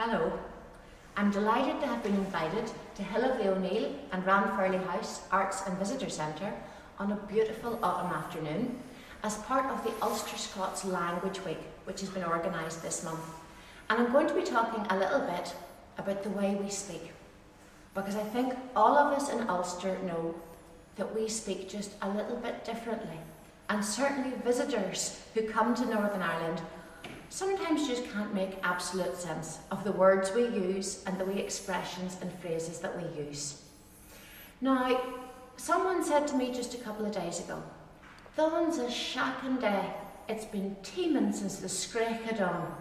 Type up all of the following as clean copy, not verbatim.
Hello. I'm delighted to have been invited to Hill of the O'Neill and Ranfurly House Arts and Visitor Centre on a beautiful autumn afternoon as part of the Ulster-Scots Language Week, which has been organised this month. And I'm going to be talking a little bit about the way we speak, because I think all of us in Ulster know that we speak just a little bit differently. And certainly visitors who come to Northern Ireland sometimes just can't make absolute sense of the words we use and the way expressions and phrases that we use. Now, someone said to me just a couple of days ago, "Dawn's a shocking day. It's been teeming since the scraich of dawn."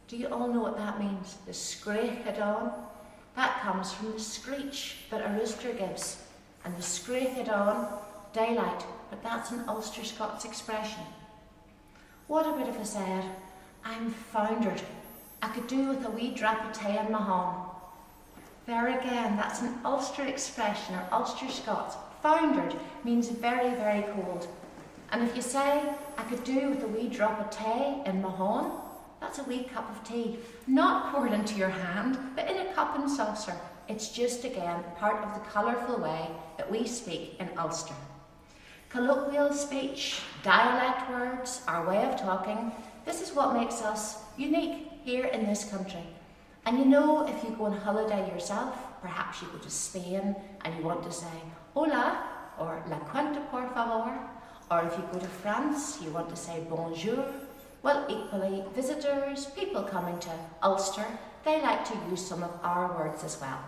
Do you all know what that means? The scraich of dawn? That comes from the screech that a rooster gives. And the scraich of dawn, daylight, but that's an Ulster-Scots expression. What about if I said, "I'm foundered. I could do with a wee drop of tea in my home." There again, that's an Ulster expression, or Ulster-Scots. Foundered means very, very cold. And if you say, "I could do with a wee drop of tea in my home," that's a wee cup of tea, not poured into your hand, but in a cup and saucer. It's just, again, part of the colourful way that we speak in Ulster. Colloquial speech, dialect words, our way of talking, this is what makes us unique here in this country. And you know, if you go on holiday yourself, perhaps you go to Spain and you want to say hola or la cuenta por favor, or if you go to France, you want to say bonjour. Well, equally, visitors, people coming to Ulster, they like to use some of our words as well.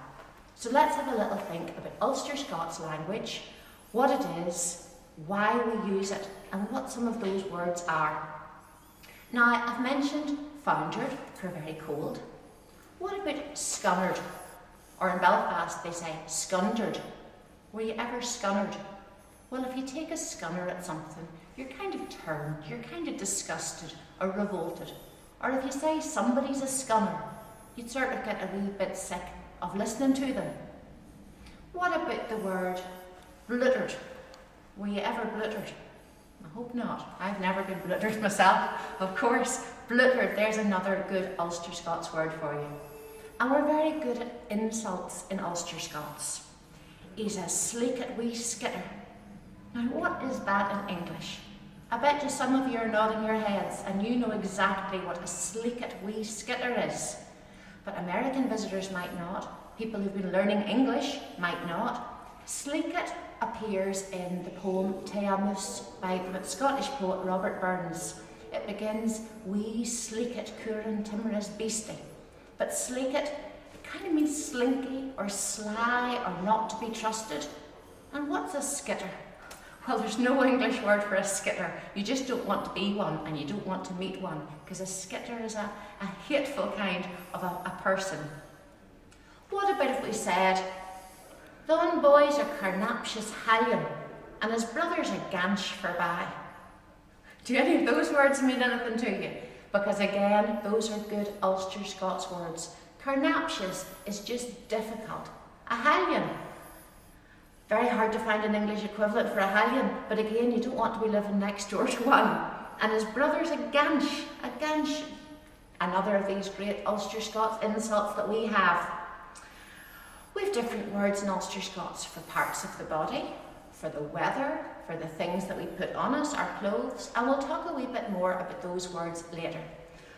So let's have a little think about Ulster-Scots language, what it is, why we use it, and what some of those words are. Now, I've mentioned foundered for very cold. What about scunnered? Or in Belfast, they say scundered. Were you ever scunnered? Well, if you take a scunner at something, you're kind of turned, you're kind of disgusted or revolted. Or if you say somebody's a scunner, you'd sort of get a wee bit sick of listening to them. What about the word bluttered? Were you ever bluttered? I hope not. I've never been bluttered myself. Of course, bluttered, there's another good Ulster-Scots word for you. And we're very good at insults in Ulster-Scots. He's a sleekit wee skitter. Now, what is that in English? I bet you some of you are nodding your heads and you know exactly what a sleekit wee skitter is. But American visitors might not. People who've been learning English might not. Sleekit appears in the poem Teamus by the Scottish poet Robert Burns. It begins, "Wee sleekit curin timorous beastie." But sleekit, it kind of means slinky or sly or not to be trusted. And what's a skitter? Well, there's no English word for a skitter. You just don't want to be one and you don't want to meet one, because a skitter is a hateful kind of a person. What about if we said, "Thon boys are carnaptious hallion, and his brother's a gansh forby"? Do any of those words mean anything to you? Because again, those are good Ulster-Scots words. Carnaptious is just difficult. A hallion, very hard to find an English equivalent for a hallion, but again, you don't want to be living next door to one. And his brother's a gansh, another of these great Ulster-Scots insults that we have. We have different words in Ulster-Scots for parts of the body, for the weather, for the things that we put on us, our clothes, and we'll talk a wee bit more about those words later.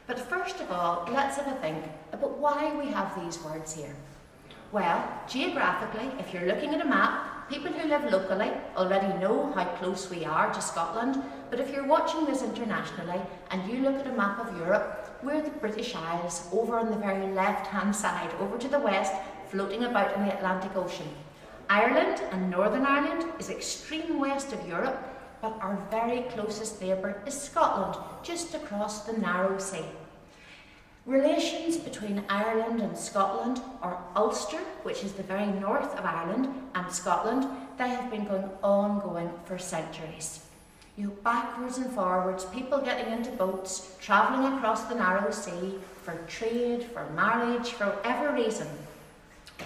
But first of all, let's have a think about why we have these words here. Well, geographically, if you're looking at a map, people who live locally already know how close we are to Scotland, but if you're watching this internationally and you look at a map of Europe, we're the British Isles over on the very left-hand side, over to the west, floating about in the Atlantic Ocean. Ireland and Northern Ireland is extreme west of Europe, but our very closest neighbour is Scotland, just across the narrow sea. Relations between Ireland and Scotland, or Ulster, which is the very north of Ireland, and Scotland, they have been ongoing for centuries. You know, backwards and forwards, people getting into boats, travelling across the narrow sea for trade, for marriage, for whatever reason.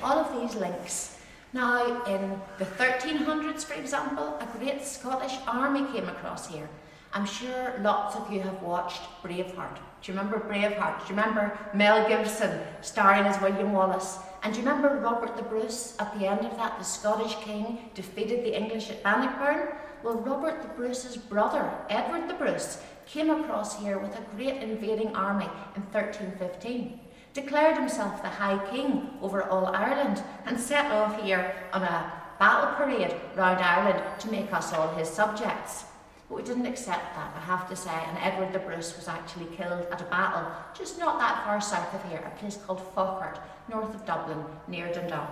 All of these links. Now, in the 1300s, for example, a great Scottish army came across here, I'm sure lots of you have watched Braveheart. Do you remember Braveheart? Do you remember Mel Gibson starring as William Wallace? And do you remember Robert the Bruce at the end of that? The Scottish king defeated the English at Bannockburn. Well, Robert the Bruce's brother, Edward the Bruce, came across here with a great invading army in 1315, declared himself the High King over all Ireland, and set off here on a battle parade round Ireland to make us all his subjects. But we didn't accept that, I have to say, and Edward the Bruce was actually killed at a battle just not that far south of here, a place called Falkirk, north of Dublin, near Dundalk.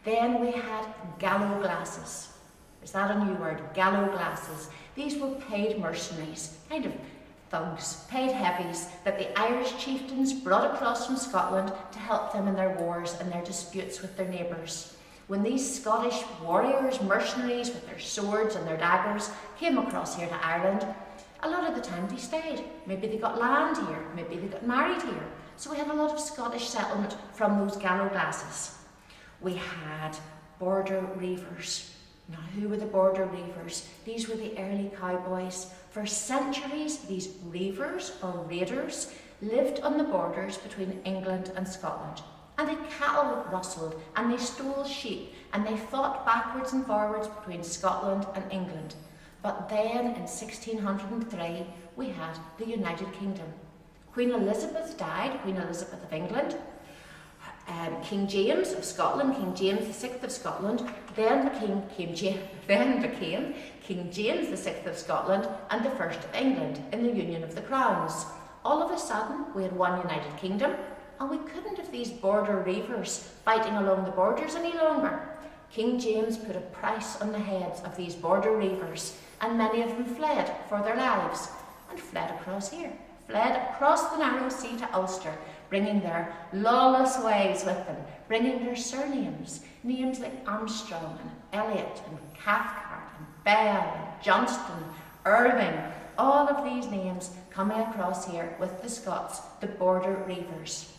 Then we had gallows glasses. Is that a new word? Gallows glasses. These were paid mercenaries, kind of thugs, paid heavies that the Irish chieftains brought across from Scotland to help them in their wars and their disputes with their neighbours. When these Scottish warriors, mercenaries with their swords and their daggers came across here to Ireland, a lot of the time they stayed. Maybe they got land here, maybe they got married here. So we had a lot of Scottish settlement from those gallows glasses. We had border reivers. Now, who were the border reivers? These were the early cowboys. For centuries, these reivers or raiders lived on the borders between England and Scotland. And the cattle rustled, and they stole sheep, and they fought backwards and forwards between Scotland and England. But then, in 1603, we had the United Kingdom. Queen Elizabeth died, Queen Elizabeth of England. King James of Scotland, King James VI of Scotland, then became King James VI of Scotland and the First of England in the Union of the Crowns. All of a sudden, we had one United Kingdom, and we couldn't have these border reivers fighting along the borders any longer. King James put a price on the heads of these border reivers, and many of them fled for their lives, and fled across here, fled across the narrow sea to Ulster, bringing their lawless ways with them, bringing their surnames, names like Armstrong and Elliot and Cathcart and Bell and Johnston, Irving, all of these names coming across here with the Scots, the border reivers.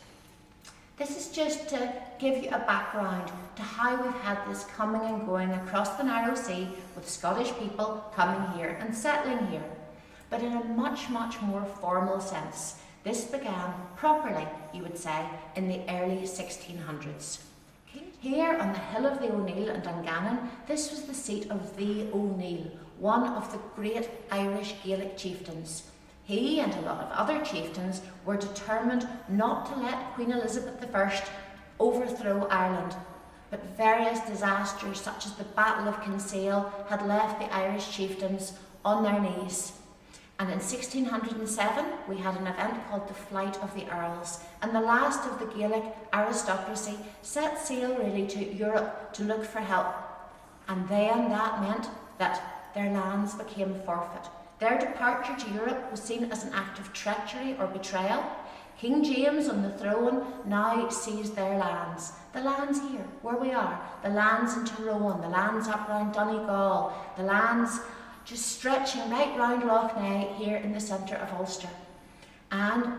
This is just to give you a background to how we've had this coming and going across the narrow sea with Scottish people coming here and settling here. But in a much, much more formal sense, this began properly, you would say, in the early 1600s. Here on the hill of the O'Neill in Dungannon, this was the seat of the O'Neill, one of the great Irish Gaelic chieftains. He and a lot of other chieftains were determined not to let Queen Elizabeth I overthrow Ireland, but various disasters such as the Battle of Kinsale had left the Irish chieftains on their knees. And in 1607 we had an event called the Flight of the Earls, and the last of the Gaelic aristocracy set sail really to Europe to look for help. And then that meant that their lands became forfeit. Their departure to Europe was seen as an act of treachery or betrayal. King James on the throne now seized their lands. The lands here, where we are, the lands in Tyrone, the lands up round Donegal, the lands just stretching right round Lough Neagh here in the centre of Ulster. And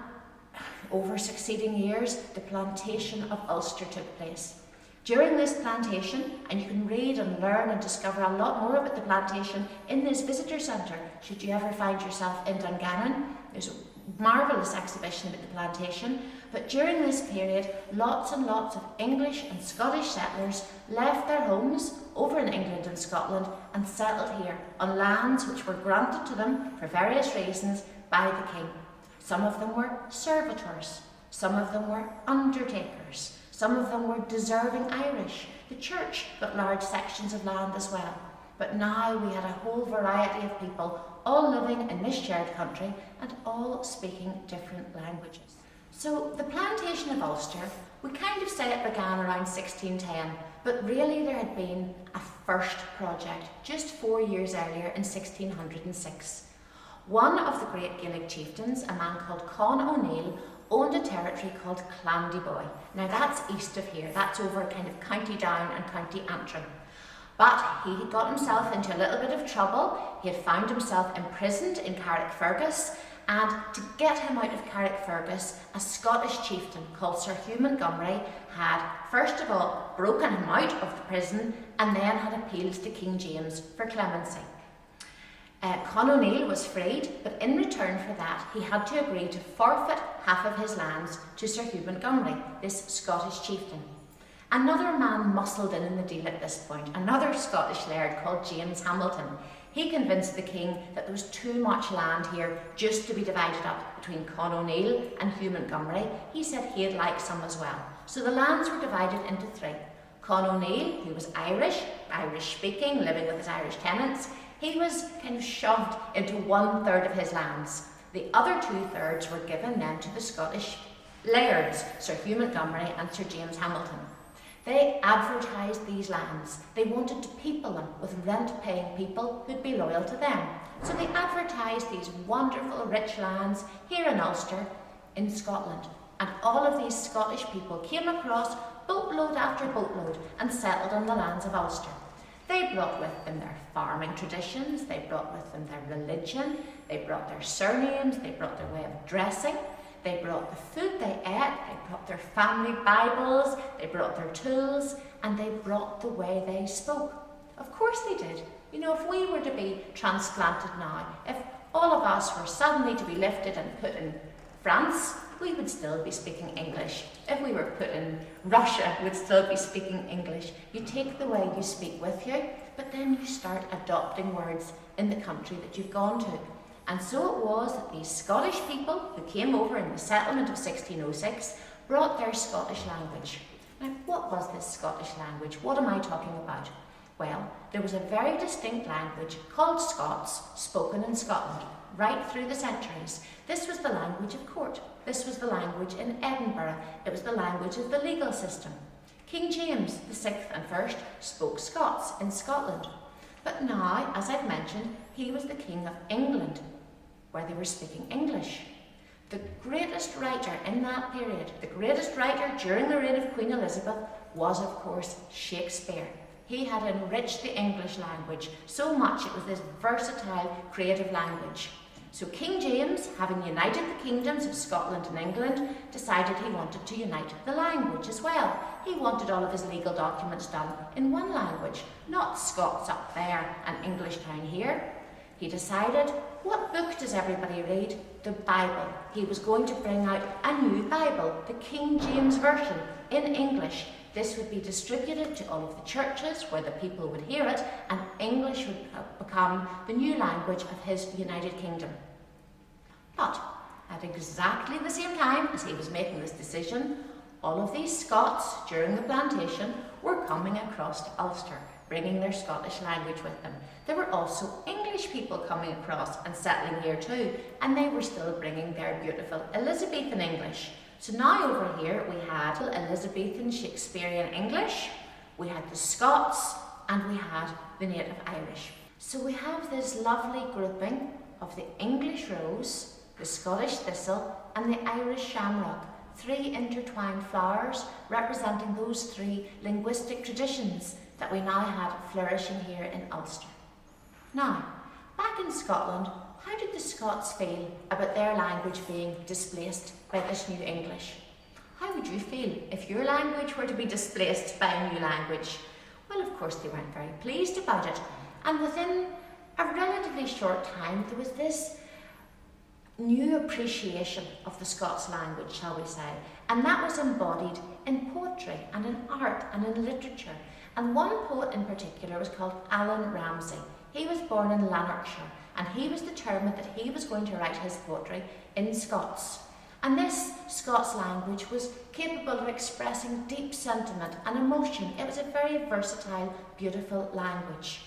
over succeeding years, the Plantation of Ulster took place. During this plantation, and you can read and learn and discover a lot more about the plantation in this visitor centre, should you ever find yourself in Dungannon. There's a marvellous exhibition about the plantation, but during this period, lots and lots of English and Scottish settlers left their homes over in England and Scotland and settled here on lands which were granted to them for various reasons by the king. Some of them were servitors, some of them were undertakers, some of them were deserving Irish. The church got large sections of land as well. But now we had a whole variety of people all living in this shared country and all speaking different languages. So the Plantation of Ulster, we kind of say it began around 1610, but really there had been a first project just 4 years earlier in 1606. One of the great Gaelic chieftains, a man called Con O'Neill, owned a territory called Clandyboy. Now that's east of here, that's over kind of County Down and County Antrim. But he had got himself into a little bit of trouble. He had found himself imprisoned in Carrickfergus, and to get him out of Carrickfergus, a Scottish chieftain called Sir Hugh Montgomery had first of all broken him out of the prison and then had appealed to King James for clemency. Con O'Neill was freed, but in return for that, he had to agree to forfeit half of his lands to Sir Hugh Montgomery, this Scottish chieftain. Another man muscled in the deal at this point, another Scottish laird called James Hamilton. He convinced the king that there was too much land here just to be divided up between Con O'Neill and Hugh Montgomery. He said he'd like some as well. So the lands were divided into three. Con O'Neill, who was Irish speaking, living with his Irish tenants, he was kind of shoved into 1/3 of his lands. The other 2/3 were given then to the Scottish lairds, Sir Hugh Montgomery and Sir James Hamilton. They advertised these lands. They wanted to people them with rent-paying people who'd be loyal to them. So they advertised these wonderful rich lands here in Ulster, in Scotland. And all of these Scottish people came across boatload after boatload and settled on the lands of Ulster. They brought with them their farming traditions, they brought with them their religion, they brought their surnames, they brought their way of dressing, they brought the food they ate, they brought their family Bibles, they brought their tools, and they brought the way they spoke. Of course they did. You know, if we were to be transplanted now, if all of us were suddenly to be lifted and put in France, we would still be speaking English. If we were put in Russia, we'd still be speaking English. You take the way you speak with you, but then you start adopting words in the country that you've gone to. And so it was that these Scottish people who came over in the settlement of 1606 brought their Scottish language. Now, what was this Scottish language? What am I talking about? Well, there was a very distinct language called Scots spoken in Scotland right through the centuries. This was the language of court. This was the language in Edinburgh. It was the language of the legal system. King James VI and I spoke Scots in Scotland. But now, as I've mentioned, he was the King of England, where they were speaking English. The greatest writer in that period, the greatest writer during the reign of Queen Elizabeth, was of course Shakespeare. He had enriched the English language so much it was this versatile, creative language. So King James, having united the kingdoms of Scotland and England, decided he wanted to unite the language as well. He wanted all of his legal documents done in one language, not Scots up there and English down here. He decided, what book does everybody read? The Bible. He was going to bring out a new Bible, the King James Version, in English. This would be distributed to all of the churches where the people would hear it, and English would become the new language of his United Kingdom. But at exactly the same time as he was making this decision, all of these Scots during the plantation were coming across to Ulster, bringing their Scottish language with them. There were also English people coming across and settling here too, and they were still bringing their beautiful Elizabethan English. So now over here we had Elizabethan Shakespearean English, we had the Scots, and we had the native Irish. So we have this lovely grouping of the English rose, the Scottish thistle, and the Irish shamrock, three intertwined flowers representing those three linguistic traditions that we now had flourishing here in Ulster. Now, back in Scotland, how did the Scots feel about their language being displaced by this new English? How would you feel if your language were to be displaced by a new language? Well, of course, they weren't very pleased about it. And within a relatively short time, there was this new appreciation of the Scots language, shall we say, and that was embodied in poetry and in art and in literature. And one poet in particular was called Alan Ramsay. He was born in Lanarkshire, and he was determined that he was going to write his poetry in Scots. And this Scots language was capable of expressing deep sentiment and emotion. It was a very versatile, beautiful language.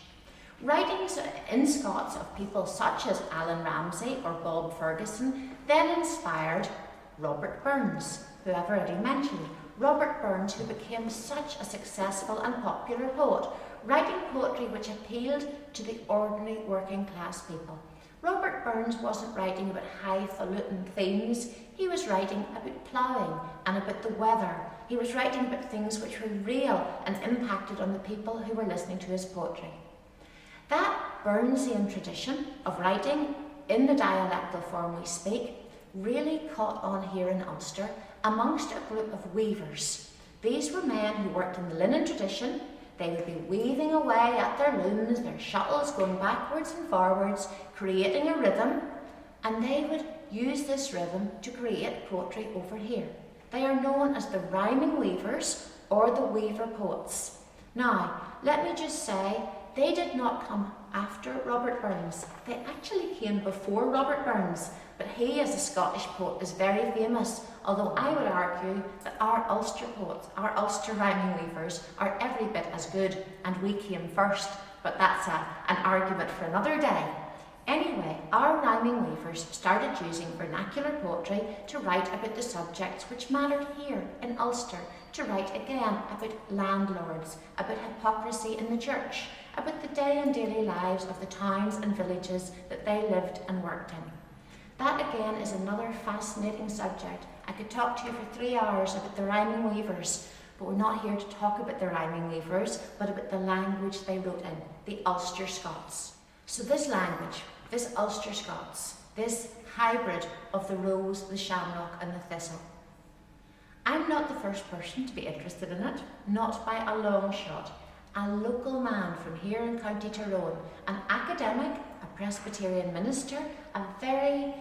Writings in Scots of people such as Alan Ramsay or Bob Ferguson then inspired Robert Burns, who I've already mentioned. Robert Burns, who became such a successful and popular poet, writing poetry which appealed to the ordinary working class people. Robert Burns wasn't writing about highfalutin themes, he was writing about ploughing and about the weather. He was writing about things which were real and impacted on the people who were listening to his poetry. That Burnsian tradition of writing in the dialectal form we speak really caught on here in Ulster amongst a group of weavers. These were men who worked in the linen tradition. They would be weaving away at their looms, their shuttles going backwards and forwards, creating a rhythm, and they would use this rhythm to create poetry over here. They are known as the rhyming weavers or the weaver poets. Now, let me just say, they did not come after Robert Burns. They actually came before Robert Burns, but he as a Scottish poet is very famous, although I would argue that our Ulster poets, our Ulster rhyming weavers, are every bit as good, and we came first, but that's an argument for another day. Anyway, our rhyming weavers started using vernacular poetry to write about the subjects which mattered here in Ulster, to write again about landlords, about hypocrisy in the church, about the day and daily lives of the towns and villages that they lived and worked in. That again is another fascinating subject. I could talk to you for 3 hours about the rhyming weavers, but we're not here to talk about the rhyming weavers, but about the language they wrote in, the Ulster-Scots. So this language, this Ulster-Scots, this hybrid of the rose, the shamrock and the thistle. I'm not the first person to be interested in it, not by a long shot. A local man from here in County Tyrone, an academic, a Presbyterian minister, a very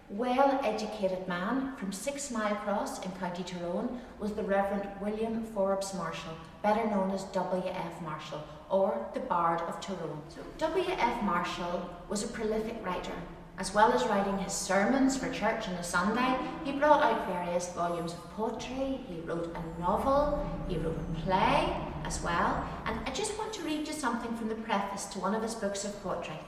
well-educated man from 6 Mile Cross in County Tyrone was the Rev WF Marshall, better known as WF Marshall, or the Bard of Tyrone. So WF Marshall was a prolific writer. As well as writing his sermons for church on a Sunday, he brought out various volumes of poetry, he wrote a novel, he wrote a play as well, and I just want to read you something from the preface to one of his books of poetry.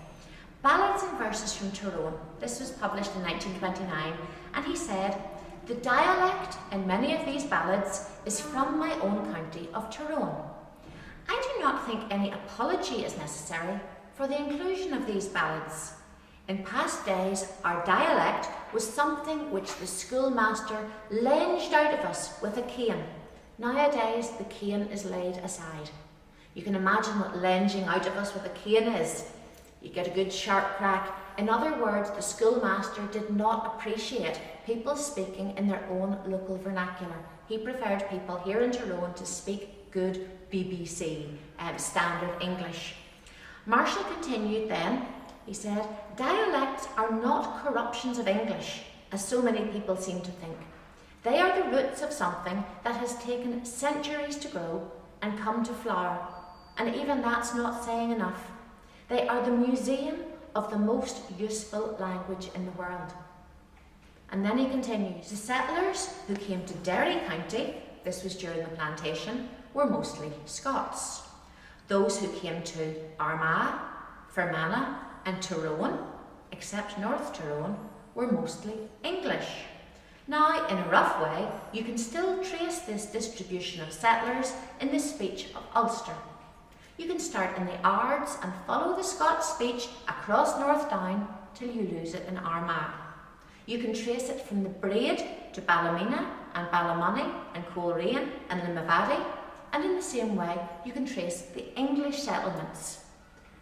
Ballads and Verses from Tyrone. This was published in 1929, and he said, "The dialect in many of these ballads is from my own county of Tyrone. I do not think any apology is necessary for the inclusion of these ballads. In past days, our dialect was something which the schoolmaster lunged out of us with a cane. Nowadays, the cane is laid aside." You can imagine what lunging out of us with a cane is. You get a good sharp crack. In other words, the schoolmaster did not appreciate people speaking in their own local vernacular. He preferred people here in Tyrone to speak good BBC, standard English. Marshall continued then, he said, "Dialects are not corruptions of English, as so many people seem to think. They are the roots of something that has taken centuries to grow and come to flower, and even that's not saying enough. They are the museum of the most useful language in the world." And then he continues, "The settlers who came to Derry County," this was during the plantation, "were mostly Scots. Those who came to Armagh, Fermanagh and Tyrone, except North Tyrone, were mostly English." Now, in a rough way, you can still trace this distribution of settlers in the speech of Ulster. You can start in the Ards and follow the Scots speech across North Down till you lose it in Armagh. You can trace it from the Braid to Ballymena and Ballymoney and Coleraine and Limavady, and in the same way you can trace the English settlements.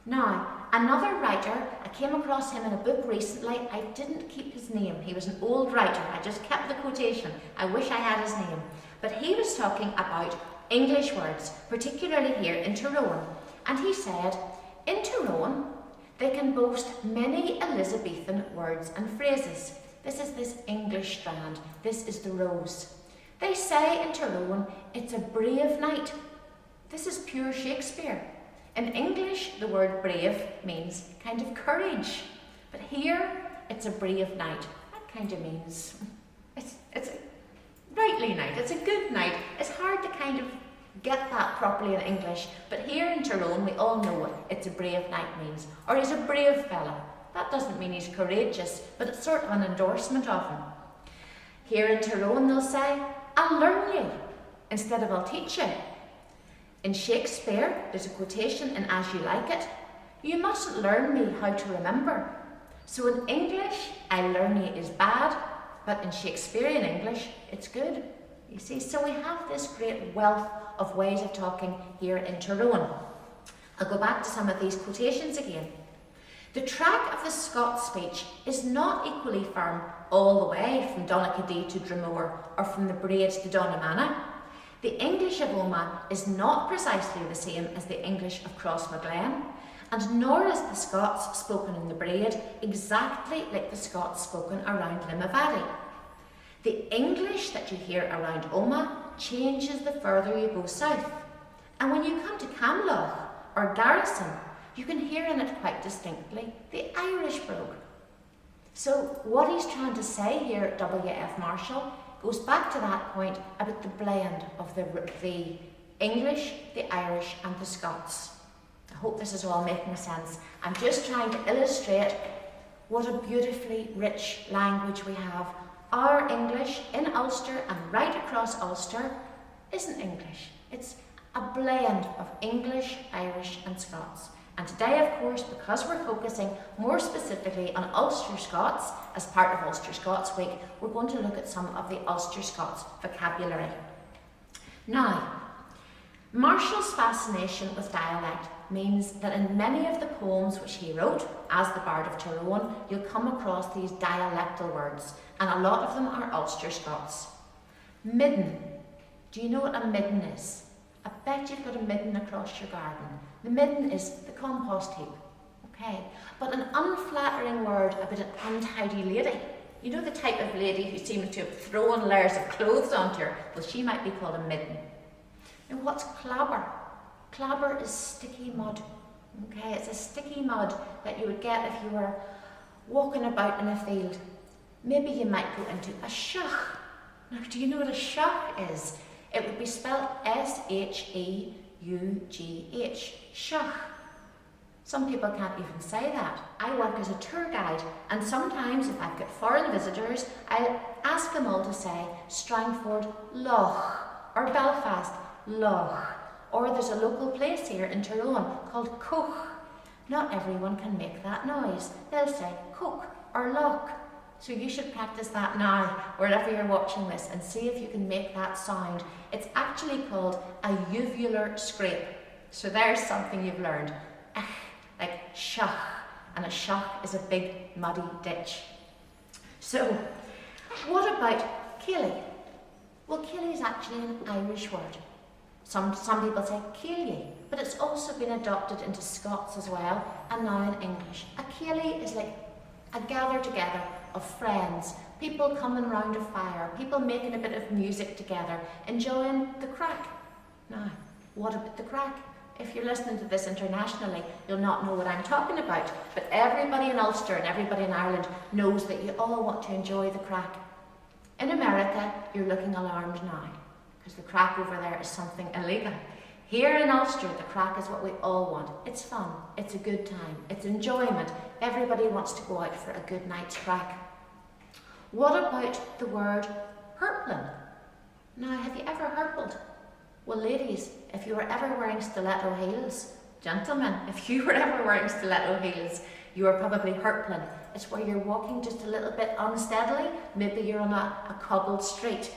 Now, another writer, I came across him in a book recently. I didn't keep his name. He was an old writer. I just kept the quotation. I wish I had his name. But he was talking about English words, particularly here in Tyrone. And he said, in Tyrone, they can boast many Elizabethan words and phrases. This is this English strand. This is the rose. They say in Tyrone, it's a brave night. This is pure Shakespeare. In English, the word brave means kind of courage. But here, it's a brave night. That kind of means it's a rightly night. It's a good night. It's hard to kind of get that properly in English. But here in Tyrone, we all know what it's a brave night means. Or he's a brave fella. That doesn't mean he's courageous, but it's sort of an endorsement of him. Here in Tyrone, they'll say, I'll learn you, instead of I'll teach you. In Shakespeare, there's a quotation in As You Like It, you mustn't learn me how to remember. So in English, I learn you is bad, but in Shakespearean English, it's good. You see, so we have this great wealth of ways of talking here in Tyrone. I'll go back to some of these quotations again. The track of the Scots speech is not equally firm all the way from Donaghadee to Dromore or from the Braid to Donnamana. The English of Omagh is not precisely the same as the English of Crossmaglen, and nor is the Scots spoken in the Braid exactly like the Scots spoken around Limavady. The English that you hear around Omagh changes the further you go south, and when you come to Camloch or Garrison, you can hear in it quite distinctly the Irish brogue. So what he's trying to say here, WF Marshall, goes back to that point about the blend of the English, the Irish and the Scots. I hope this is all making sense. I'm just trying to illustrate what a beautifully rich language we have. Our English in Ulster and right across Ulster isn't English. It's a blend of English, Irish and Scots. And today, of course, because we're focusing more specifically on Ulster-Scots as part of Ulster-Scots Week, we're going to look at some of the Ulster-Scots vocabulary. Now, Marshall's fascination with dialect means that in many of the poems which he wrote, as the Bard of Tyrone, you'll come across these dialectal words, and a lot of them are Ulster-Scots. Midden. Do you know what a midden is? I bet you've got a midden across your garden. The midden is the compost heap, okay? But an unflattering word about an untidy lady. You know the type of lady who seems to have thrown layers of clothes onto her? Well, she might be called a midden. Now, what's clobber? Clobber is sticky mud, okay? It's a sticky mud that you would get if you were walking about in a field. Maybe you might go into a shach. Now, do you know what a shach is? It would be spelled S-H-E-U-G-H, shach. Some people can't even say that. I work as a tour guide, and sometimes if I've got foreign visitors, I ask them all to say Strangford Loch, or Belfast Loch, or there's a local place here in Tyrone called Coch. Not everyone can make that noise. They'll say Coch or Loch. So you should practice that now, wherever you're watching this, and see if you can make that sound. It's actually called a uvular scrape. So there's something you've learned. Like shach, and a shach is a big muddy ditch. So, what about Keely? Well, Keely is actually an Irish word. Some people say Keely, but it's also been adopted into Scots as well, and now in English. A Keely is like a gather together of friends, people coming round a fire, people making a bit of music together, enjoying the crack. Now, what about the crack? If you're listening to this internationally, you'll not know what I'm talking about, but everybody in Ulster and everybody in Ireland knows that you all want to enjoy the crack. In America, you're looking alarmed now, because the crack over there is something illegal. Here in Ulster, the crack is what we all want. It's fun, it's a good time, it's enjoyment. Everybody wants to go out for a good night's crack. What about the word hurpling? Now, have you ever hurpled? Well, ladies, if you were ever wearing stiletto heels, gentlemen, if you were ever wearing stiletto heels, you are probably hurpling. It's where you're walking just a little bit unsteadily. Maybe you're on a cobbled street.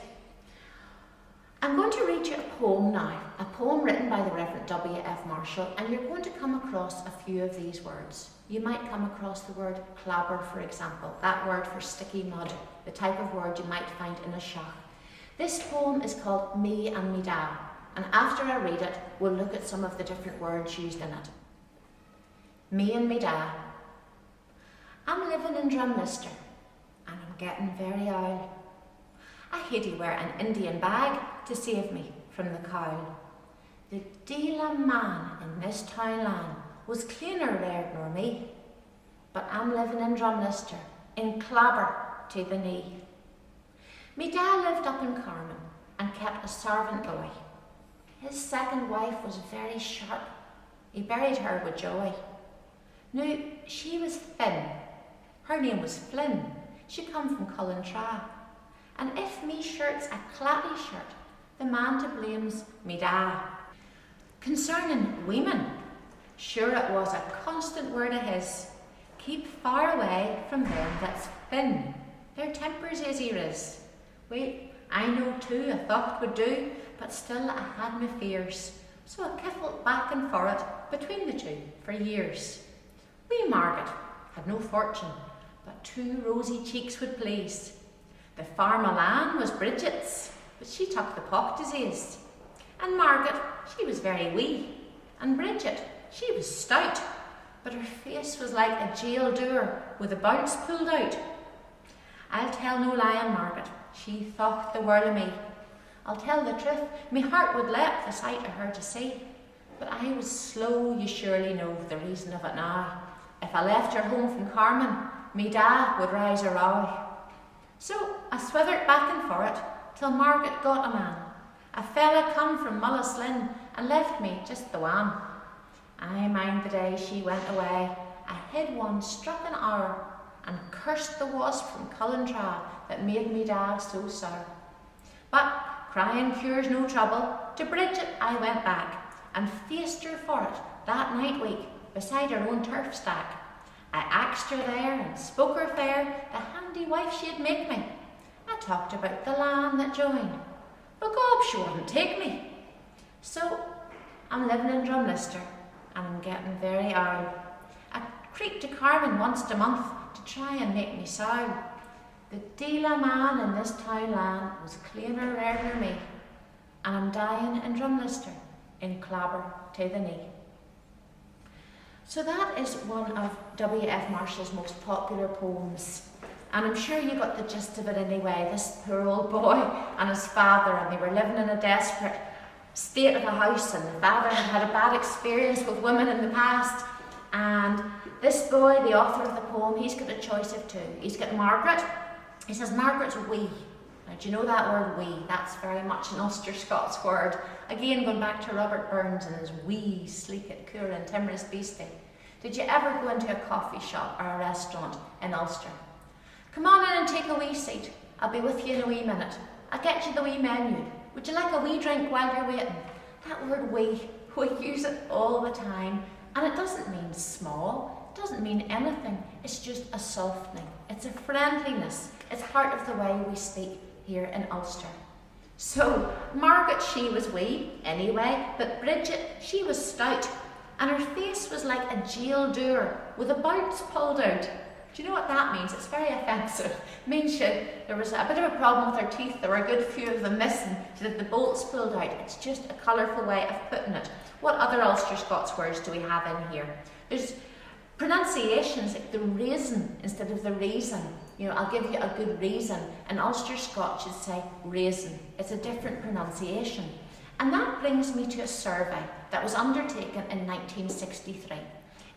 I'm going to read you a poem now, a poem written by the Rev WF Marshall, and you're going to come across a few of these words. You might come across the word clobber, for example, that word for sticky mud, the type of word you might find in a shach. This poem is called Me and Me Da, and after I read it, we'll look at some of the different words used in it. Me and Me Da. I'm living in Drumlister, and I'm getting very old. I had to wear an Indian bag to save me from the cowl. The deal man in this town land was cleaner there nor me, but I'm living in Drumlister, in Clobber to the knee. Me dad lived up in Carman and kept a servant boy. His second wife was very sharp. He buried her with joy. Now, she was thin. Her name was Flynn. She come from Cullentra. And if me shirt's a clappy shirt, the man to blame's me da. Concerning women, sure it was a constant word of his. Keep far away from them that's thin. Their tempers is ears. Wait, I know too, I thought it would do, but still I had my fears. So I kiffled back and forth between the two for years. Wee Margaret had no fortune, but 2 rosy cheeks would please. The farm o' land was Bridget's, but she took the pock disease. And Margaret, she was very wee. And Bridget, she was stout. But her face was like a jail door with a bounce pulled out. I'll tell no lie on Margaret, she thought the world of me. I'll tell the truth, me heart would leap the sight of her to see. But I was slow, you surely know the reason of it now. If I left her home from Carmen, me da would rise a row. So I swithered back and for it, till Margaret got a man. A fella come from Mullaslin and left me just the one. I mind the day she went away, I hid one struck an hour, and cursed the wasp from Cullentra that made me da so sour. But crying cures no trouble, to Bridget I went back, and faced her for it that night week beside her own turf stack. I axed her there and spoke her fair, the handy wife she'd make me. I talked about the land that joined, but gob she wouldn't take me. So I'm living in Drumlister, and I'm getting very old. I creep to Carmen once a month to try and make me sound. The dealer man in this town land was cleaner rare than me, and I'm dying in Drumlister, in Clobber to the knee. So that is one of W.F. Marshall's most popular poems. And I'm sure you got the gist of it anyway. This poor old boy and his father, and they were living in a desperate state of the house, and the father had a bad experience with women in the past. And this boy, the author of the poem, he's got a choice of two. He's got Margaret. He says Margaret's wee. Now, do you know that word wee? That's very much an Ulster-Scots word. Again, going back to Robert Burns and his wee, sleek at cool and timorous beastie. Did you ever go into a coffee shop or a restaurant in Ulster? Come on in and take a wee seat. I'll be with you in a wee minute. I'll get you the wee menu. Would you like a wee drink while you're waiting? That word wee, we use it all the time. And it doesn't mean small. It doesn't mean anything. It's just a softening. It's a friendliness. It's part of the way we speak here in Ulster. So, Margaret, she was wee, anyway, but Bridget, she was stout, and her face was like a jail door with a bounce pulled out. Do you know what that means? It's very offensive. It means there was a bit of a problem with her teeth. There were a good few of them missing, so that the bolts pulled out. It's just a colourful way of putting it. What other Ulster-Scots words do we have in here? There's pronunciations like the raisin instead of the reason. You know, I'll give you a good reason. In Ulster-Scotch, you'd say raisin. It's a different pronunciation. And that brings me to a survey that was undertaken in 1963.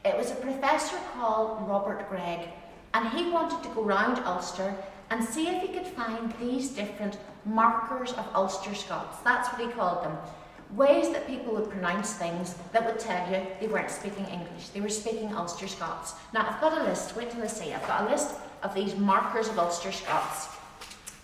It was a professor called Robert Gregg, and he wanted to go round Ulster and see if he could find these different markers of Ulster-Scots. That's what he called them. Ways that people would pronounce things that would tell you they weren't speaking English, they were speaking Ulster-Scots. Now, I've got a list, wait till I see, I've got a list of these markers of Ulster-Scots.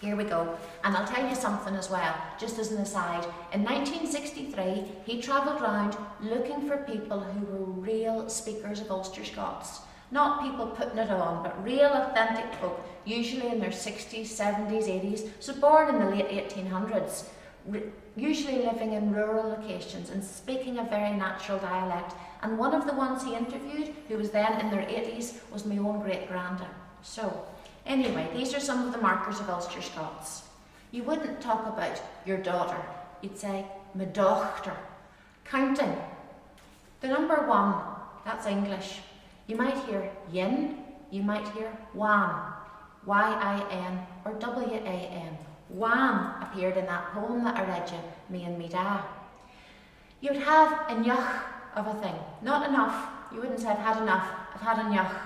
Here we go. And I'll tell you something as well, just as an aside. In 1963, he travelled round looking for people who were real speakers of Ulster-Scots. Not people putting it on, but real authentic folk, usually in their 60s, 70s, 80s, so born in the late 1800s, usually living in rural locations and speaking a very natural dialect. And one of the ones he interviewed, who was then in their 80s, was my own great-granda. So, anyway, these are some of the markers of Ulster-Scots. You wouldn't talk about your daughter. You'd say, my dochter. Counting. The number 1, that's English. You might hear yin, you might hear wan, Y-I-N or W-A-N. Wan appeared in that poem that I read you, Me and Me Da. You'd have a nyach of a thing. Not enough. You wouldn't say, I've had enough. I've had a nyach.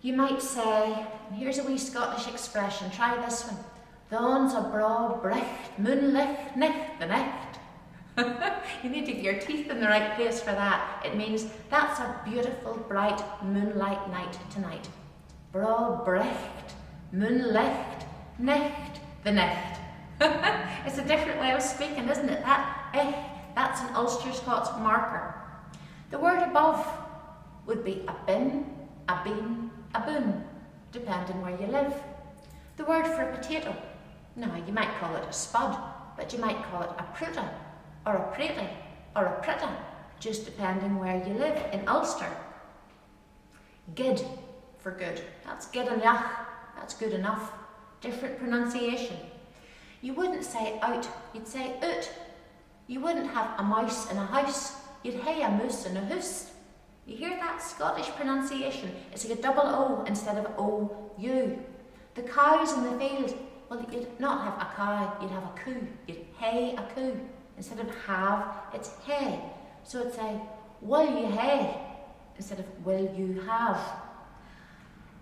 You might say, and here's a wee Scottish expression, try this one. Thon's a broad brecht, moonlicht, nicht the necht. You need to get your teeth in the right place for that. It means that's a beautiful, bright moonlight night tonight. Broad brecht, moonlicht, nicht the necht. It's a different way of speaking, isn't it? That's an Ulster-Scots marker. The word above would be a bin, a bean, a boon, depending where you live. The word for a potato, now you might call it a spud, but you might call it a pruta, or a pretty, or a pritta, just depending where you live in Ulster. Gid for good, that's gid enough, that's good enough. Different pronunciation. You wouldn't say out, you'd say ut, You wouldn't have a mouse in a house, you'd hae a moose in a hoose. You hear that Scottish pronunciation? It's like a double O instead of O-U. The cows in the field, well, you'd not have a cow, you'd have a coo. You'd hae a coo. Instead of have, it's hae. So it'd say, will you hae? Instead of will you have.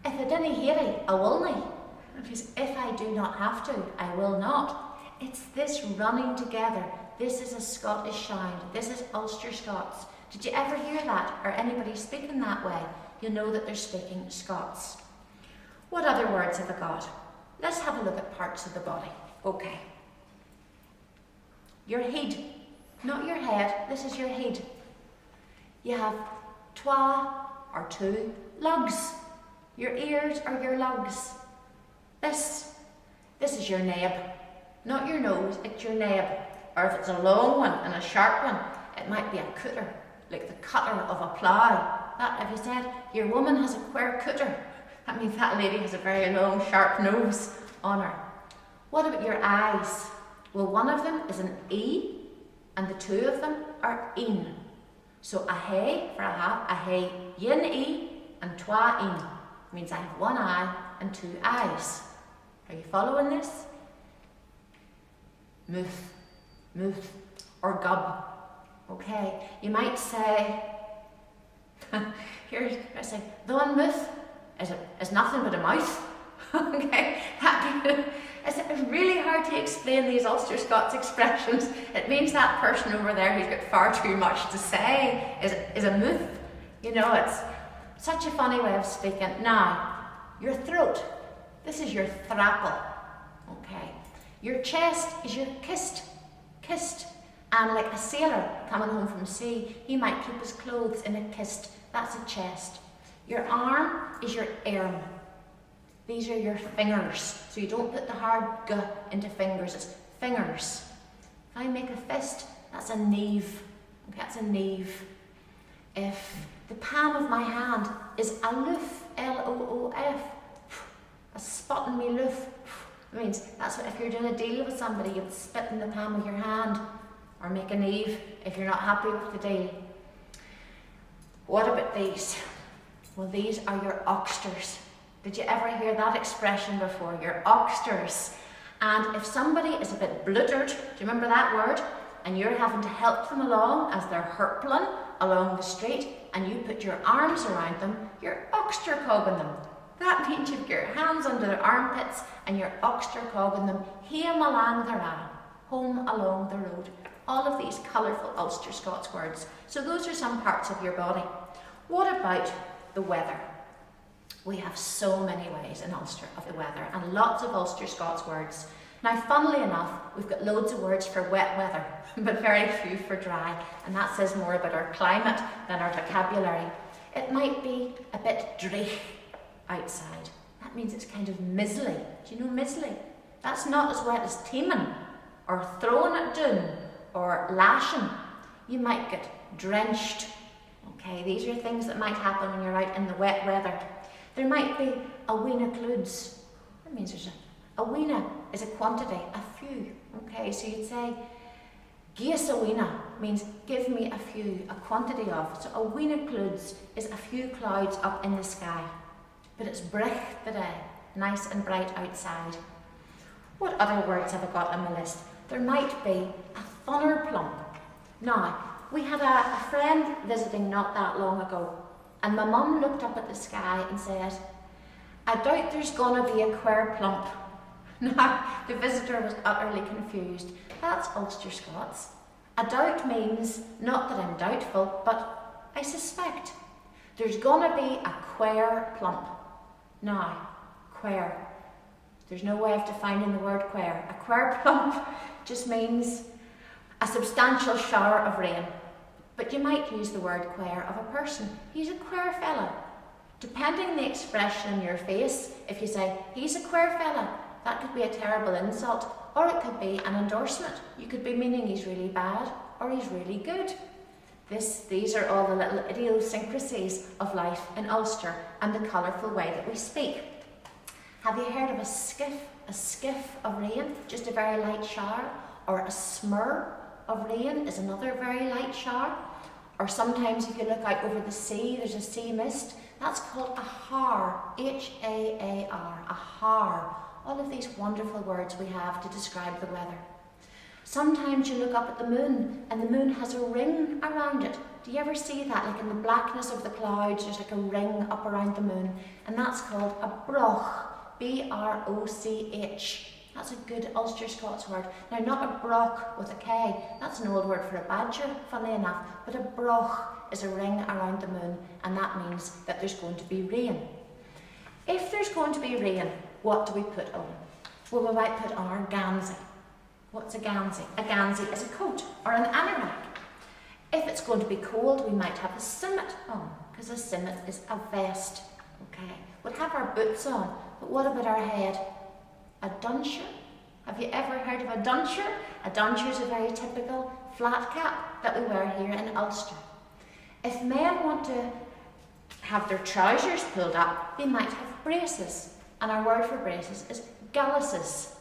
If I didn't hear it, I will not. Because if I do not have to, I will not. It's this running together. This is a Scottish sound. This is Ulster Scots. Did you ever hear that, or anybody speaking that way? You'll know that they're speaking Scots. What other words have I got? Let's have a look at parts of the body. Okay. Your head, not your head, this is your head. You have twa or two lugs. Your ears are your lugs. This is your nab, not your nose, it's your nab. Or if it's a long one and a sharp one, it might be a cutter, like the cutter of a plough. That, if you said, your woman has a queer cutter, that means that lady has a very long, sharp nose on her. What about your eyes? Well, one of them is an E, and the two of them are een. So a hae for a have, a hae yin E and twa een. Means I have one eye and two eyes. Are you following this? Muth, or gub. Okay, you might say, here's I say, the one muth is nothing but a mouth. Okay, it's really hard to explain these Ulster Scots expressions. It means that person over there who's got far too much to say is a muth. You know, it's such a funny way of speaking. Now, your throat, this is your thrapple. Okay, your chest is your kist. And like a sailor coming home from sea, he might keep his clothes in a kist. That's a chest. Your arm is your arm. These are your fingers. So you don't put the hard g into fingers, it's fingers. If I make a fist, that's a knave. Okay, that's a knave. If the palm of my hand is a loof, L-O-O-F, a spot in me loof, it means that's what if you're doing a deal with somebody, you'd spit in the palm of your hand, or make a knave if you're not happy with the deal. What about these? Well, these are your oxters. Did you ever hear that expression before? Your oxters. And if somebody is a bit bluttered, do you remember that word? And you're having to help them along as they're hurpling along the street, and you put your arms around them, you're oxter-cogging them. That means you've got your hands under their armpits and you're oxter-cogging them hame along the ra, home along the road. All of these colourful Ulster Scots words. So those are some parts of your body. What about the weather? We have so many ways in Ulster of the weather and lots of Ulster Scots words. Now, funnily enough, we've got loads of words for wet weather, but very few for dry, and that says more about our climate than our vocabulary. It might be a bit dreich outside. That means it's kind of mizzly. Do you know mizzly? That's not as wet as teeming, or throwing it down, or lashing. You might get drenched. Okay, these are things that might happen when you're out in the wet weather. There might be a weena cluds. That means there's a weena is a quantity, a few. Okay, so you'd say, gies a weena means give me a few, a quantity of. So a weena cluds is a few clouds up in the sky. But it's brich today, nice and bright outside. What other words have I got on my list? There might be a thunner plump. Now, we had a friend visiting not that long ago, and my mum looked up at the sky and said, I doubt there's gonna be a queer plump. Now, the visitor was utterly confused. That's Ulster Scots. A doubt means not that I'm doubtful, but I suspect. There's gonna be a queer plump. Now, queer. There's no way of defining the word queer. A queer plump just means a substantial shower of rain. But you might use the word queer of a person. He's a queer fella. Depending on the expression in your face, if you say, he's a queer fella, that could be a terrible insult, or it could be an endorsement. You could be meaning he's really bad, or he's really good. These are all the little idiosyncrasies of life in Ulster and the colourful way that we speak. Have you heard of a skiff of rain, just a very light shower, or a smur, of rain is another very light shower. Or sometimes if you look out over the sea, there's a sea mist. That's called a haar, H-A-A-R, a haar. All of these wonderful words we have to describe the weather. Sometimes you look up at the moon and the moon has a ring around it. Do you ever see that? Like in the blackness of the clouds, there's like a ring up around the moon, and that's called a broch, B-R-O-C-H. That's a good Ulster-Scots word. Now, not a broch with a K, that's an old word for a badger, funnily enough, but a broch is a ring around the moon, and that means that there's going to be rain. If there's going to be rain, what do we put on? Well, we might put on our gansy. What's a gansy? A gansy is a coat or an anorak. If it's going to be cold, we might have a simmet on, because a simmet is a vest. Okay, we'll have our boots on, but what about our head? A duncher? Have you ever heard of a duncher? A duncher is a very typical flat cap that we wear here in Ulster. If men want to have their trousers pulled up, they might have braces, and our word for braces is galluses.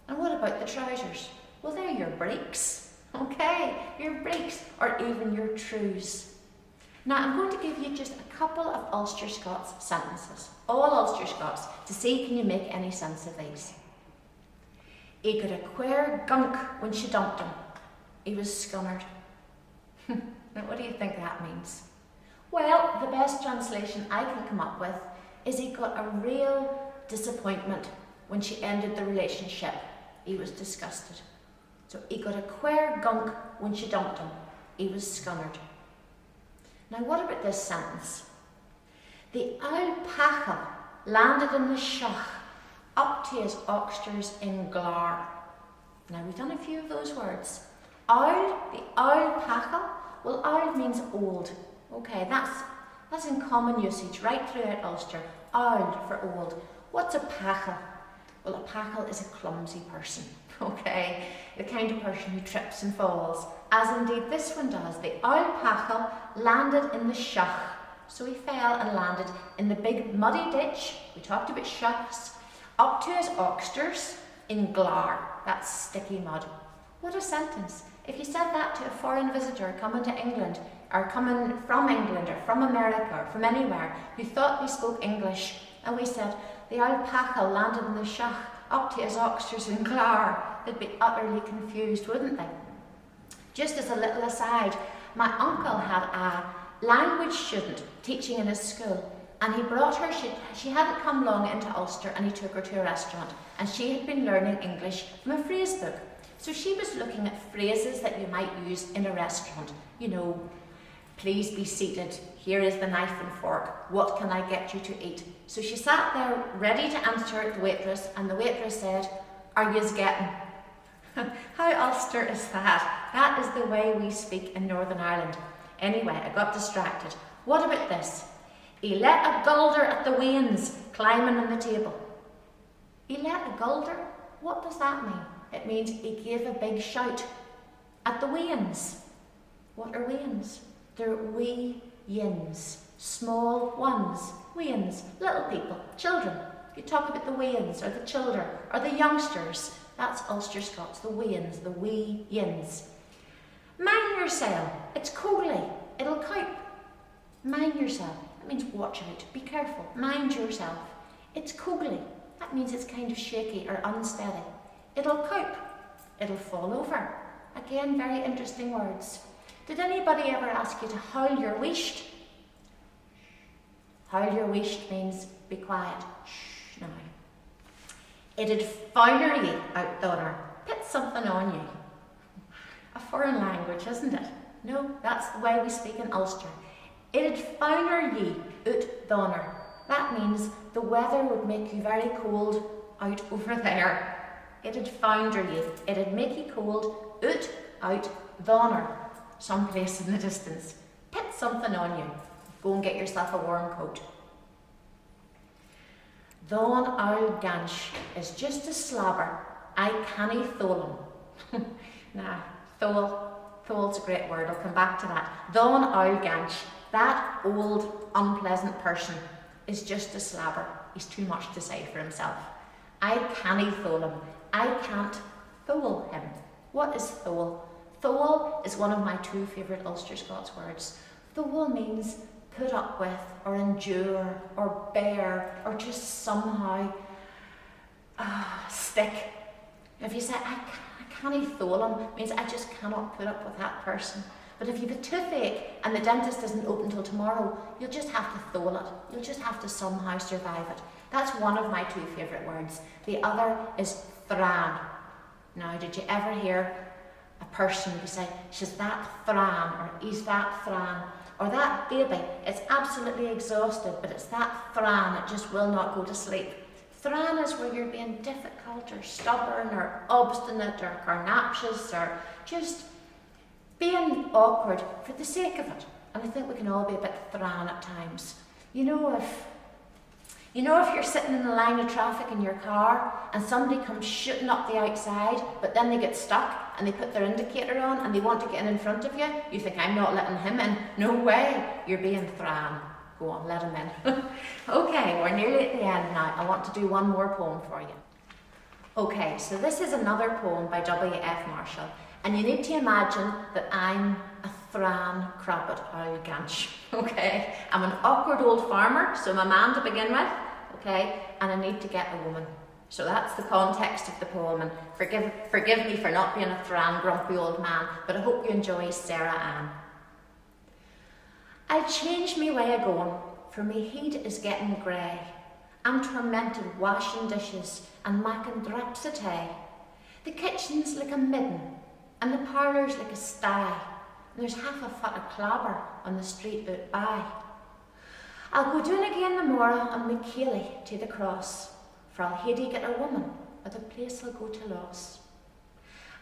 And what about the trousers? Well, they're your breeks, okay? Your breeks, or even your trews. Now, I'm going to give you just a couple of Ulster-Scots sentences, all Ulster-Scots, to see can you make any sense of these. He got a queer gunk when she dumped him. He was scunnered. Now, what do you think that means? Well, the best translation I can come up with is he got a real disappointment when she ended the relationship. He was disgusted. So he got a queer gunk when she dumped him. He was scunnered. Now, what about this sentence? The alpaca landed in the shach up to his oxters in Glar. Now, we've done a few of those words. Owl, the alpaca. Well, owl means old. Okay, that's in common usage right throughout Ulster. Owl for old. What's a pacha? Well, a pacha is a clumsy person. Okay, the kind of person who trips and falls, as indeed this one does. The alpaca landed in the shach. So he fell and landed in the big muddy ditch. We talked about shachs. Up to his oxters in Glar. That's sticky mud. What a sentence. If you said that to a foreign visitor coming to England, or coming from England, or from America, or from anywhere, who thought we spoke English, and we said, the alpaca landed in the shach up to his oxters in Glar, they'd be utterly confused, wouldn't they? Just as a little aside, my uncle had a language student teaching in his school, and he brought her, she hadn't come long into Ulster, and he took her to a restaurant, and she had been learning English from a phrase book. So she was looking at phrases that you might use in a restaurant. You know, please be seated, here is the knife and fork, what can I get you to eat? So she sat there ready to answer the waitress, and the waitress said, are yous getting? How Ulster is that? That is the way we speak in Northern Ireland. Anyway, I got distracted. What about this? He let a gulder at the wains climbing on the table. He let a gulder? What does that mean? It means he gave a big shout at the wains. What are wains? They're wee yins, small ones, wains, little people, children. You talk about the wains or the children or the youngsters. That's Ulster-Scots, the wains, the wee yins. Mind yourself, it's coolly, it'll cope. Mind yourself, that means watch out, be careful, mind yourself. It's coolly, that means it's kind of shaky or unsteady. It'll cope, it'll fall over. Again, very interesting words. Did anybody ever ask you to howl your wheesht? Howl your wheesht means be quiet. Shh now. It'd fouler ye out there, put something on you. A foreign language, isn't it? No, that's the way we speak in Ulster. It'd fouler ye out there. That means the weather would make you very cold out over there. It'd founder ye. It'd make you cold out there. Someplace in the distance. Put something on you. Go and get yourself a warm coat. Thon owl gansh is just a slobber. I canny thole him. Nah, thole's a great word. I'll come back to that. Thon owl gansh, that old unpleasant person, is just a slobber. He's too much to say for himself. I canny thole him. I can't thole him. What is thole? Thole is one of my two favourite Ulster-Scots words. Thole means put up with, or endure, or bear, or just somehow stick. If you say, I can't thole him, it means I just cannot put up with that person. But if you have a toothache and the dentist isn't open till tomorrow, you'll just have to thole it. You'll just have to somehow survive it. That's one of my two favourite words. The other is thran. Now, did you ever hear a person who say, she's that thran, or he's that thran, or that baby, it's absolutely exhausted, but it's that thran, it just will not go to sleep. Thran is where you're being difficult, or stubborn, or obstinate, or carnaptious, or just being awkward for the sake of it. And I think we can all be a bit thran at times. You know if you're sitting in a line of traffic in your car and somebody comes shooting up the outside, but then they get stuck and they put their indicator on and they want to get in front of you, you think, I'm not letting him in. No way, you're being thran. Go on, let him in. Okay, we're nearly at the end now. I want to do one more poem for you. Okay, so this is another poem by WF Marshall. And you need to imagine that I'm a thran crabbit owl ganch, okay? I'm an awkward old farmer, so I'm a man to begin with, okay? And I need to get a woman. So that's the context of the poem, and forgive me for not being a thran grumpy old man, but I hope you enjoy Sarah Ann. I'll change me way of going, for me heat is getting grey. I'm tormented washing dishes and making draps of tea. The kitchen's like a midden, and the parlour's like a sty, and there's half a foot of Clobber on the street out by. I'll go down again the morrow on my Keely to the cross, for I'll hae get a woman, or the place'll go to loss.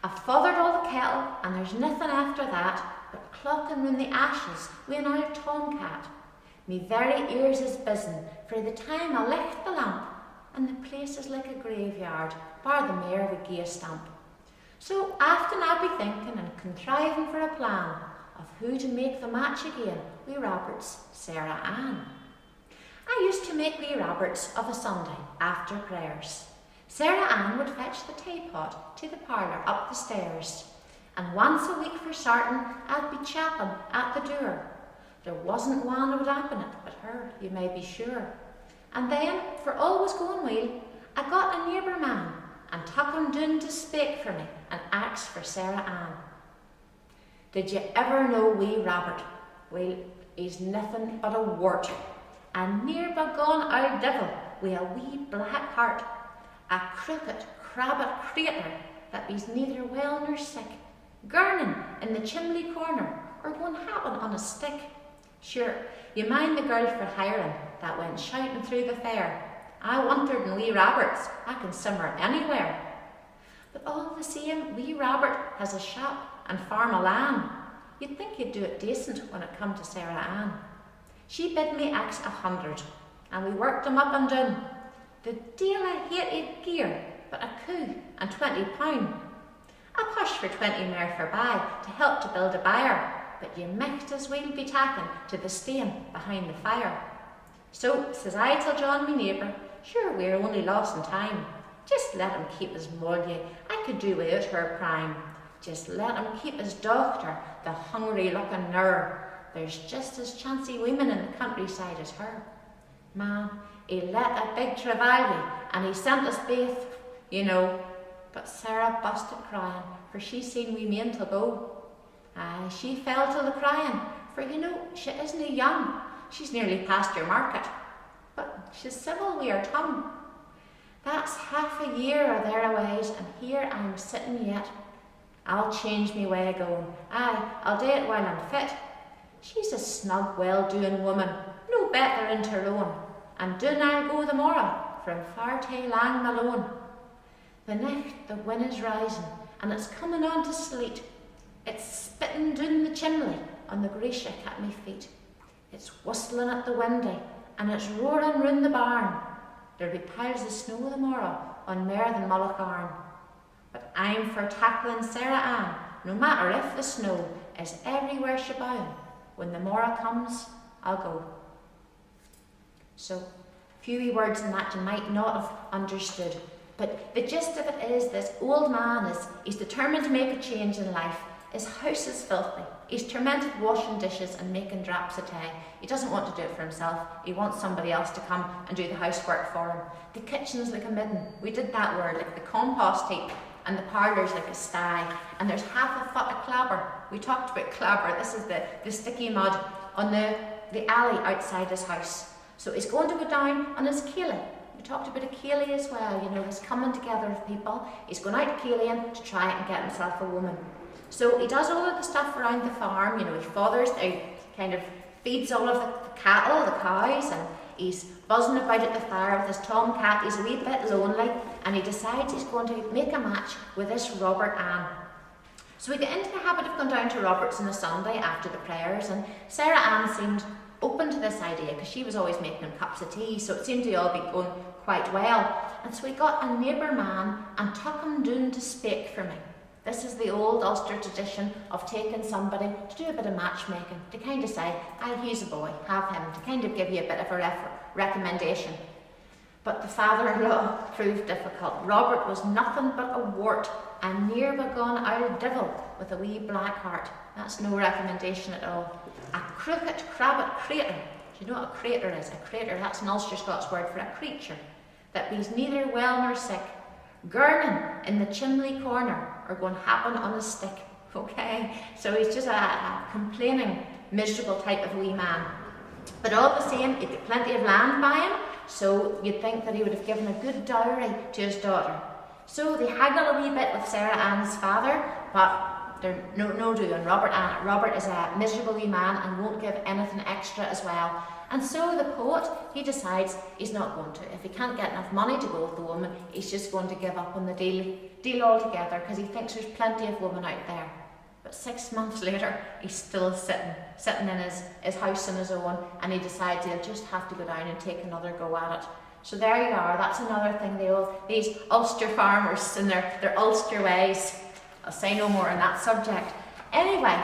I've fothered all the kettle, and there's nothing after that, but clocking round the ashes wi' an old tomcat. Me very ears is buzzing, for the time I licht the lamp, and the place is like a graveyard, bar the mare wi' gay stamp. So often I'll be thinking and contriving for a plan of who to make the match again wi' Robert's Sarah Ann. I used to make wee Roberts of a Sunday after prayers. Sarah Ann would fetch the teapot to the parlour up the stairs, and once a week for certain I'd be chapping at the door. There wasn't one would open it but her, you may be sure. And then, for all was going well, I got a neighbour man and took him down to speak for me and asked for Sarah Ann. Did you ever know wee Robert? Well, he's nothing but a wart, and near begone old devil wi' a wee black heart, a crooked crabbit crater that be's neither well nor sick, gurning in the chimney corner or going happen on a stick. Sure, you mind the girl for hiring that went shouting through the fair, I wondered in wee Roberts, I can simmer anywhere. But all the same, wee Robert has a shop and farm a land. You'd think you'd do it decent when it come to Sarah Ann. She bid me ax 100, and we worked him up and down. The deal I hated gear, but a coup and £20. I pushed for 20 more for buy to help to build a byre, but you might as well be taken to the stane behind the fire. So, says I till John, me neighbour, sure we're only lost in time. Just let him keep his molly, I could do without her prime. Just let him keep his doctor, the hungry-looking nurr. There's just as chancy women in the countryside as her. Man, he let a big travail and he sent us both, you know. But Sarah busted crying, for she seen we mean to go. Aye, she fell to the crying, for you know, she isn't young. She's nearly past your market. But she's civil wi' her tongue. That's half a year or thereaways, and here I'm sitting yet. I'll change me way of going. Aye, I'll do it while I'm fit. She's a snug, well-doing woman, no better in Tyrone, and doon I'll go the morrow, from far tae lang alone. The nicht the wind is rising, and it's coming on to sleet. It's spitting down the chimney on the greyshake at me feet. It's whistling at the windy, and it's roaring round the barn. There'll be piles of snow the morrow on mair than Mullocarn. But I'm for tackling Sarah Ann, no matter if the snow is everywhere she bound. When the morrow comes, I'll go. So, a few wee words in that you might not have understood. But the gist of it is this old man he's determined to make a change in life. His house is filthy. He's tormented washing dishes and making draps of tea. He doesn't want to do it for himself. He wants somebody else to come and do the housework for him. The kitchen's like a midden. We did that word, like the compost heap, and the parlour's like a sty. And there's half a foot of clobber. We talked about clobber. This is the sticky mud on the alley outside his house. So he's going to go down on his Keelie. We talked about a Keelie as well, you know, this coming together of people. He's going out Keelieing to try and get himself a woman. So he does all of the stuff around the farm, you know, he fathers, he kind of feeds all of the cattle, the cows, and he's buzzing about at the fire with his tomcat. He's a wee bit lonely, and he decides he's going to make a match with this Robert Ann. So we get into the habit of going down to Robert's on a Sunday after the prayers, and Sarah Ann seemed open to this idea because she was always making him cups of tea, so it seemed to all be going quite well. And so we got a neighbour man and took him down to speak for me. This is the old Ulster tradition of taking somebody to do a bit of matchmaking, to kind of say, aye, he's a boy, have him, to kind of give you a bit of a recommendation. But the father-in-law proved difficult. Robert was nothing but a wart, a near-begone old devil with a wee black heart. That's no recommendation at all. A crooked, crabbit crater. Do you know what a crater is? A crater, that's an Ulster-Scots word for a creature that means neither well nor sick. Gurning in the chimney corner or going happen on a stick, okay? So he's just a complaining, miserable type of wee man. But all the same, he'd got plenty of land by him, so you'd think that he would have given a good dowry to his daughter. So they haggle a wee bit with Sarah Ann's father, but they're no doing. Robert is a miserable wee man and won't give anything extra as well. And so the poet, he decides he's not going to. If he can't get enough money to go with the woman, he's just going to give up on the deal altogether because he thinks there's plenty of women out there. But 6 months later, he's still sitting in his house on his own, and he decides he'll just have to go down and take another go at it. So there you are, that's another thing these Ulster farmers and their Ulster ways. I'll say no more on that subject. Anyway,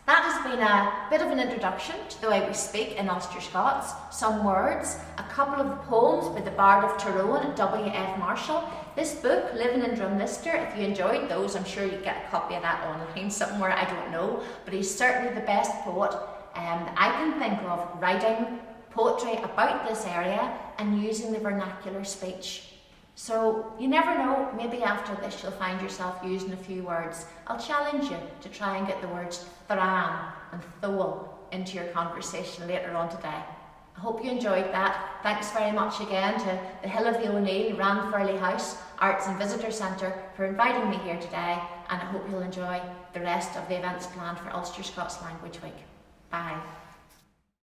that has been a bit of an introduction to the way we speak in Ulster Scots, some words, a couple of poems by the Bard of Tyrone, WF Marshall. This book, Living in Drumlister, if you enjoyed those, I'm sure you'd get a copy of that online somewhere, I don't know, but he's certainly the best poet that I can think of writing poetry about this area and using the vernacular speech. So you never know, maybe after this you'll find yourself using a few words. I'll challenge you to try and get the words thran and thole into your conversation later on today. I hope you enjoyed that. Thanks very much again to the Hill of the O'Neill, Ranfurly House, Arts and Visitor Centre for inviting me here today, and I hope you'll enjoy the rest of the events planned for Ulster-Scots Language Week. Bye.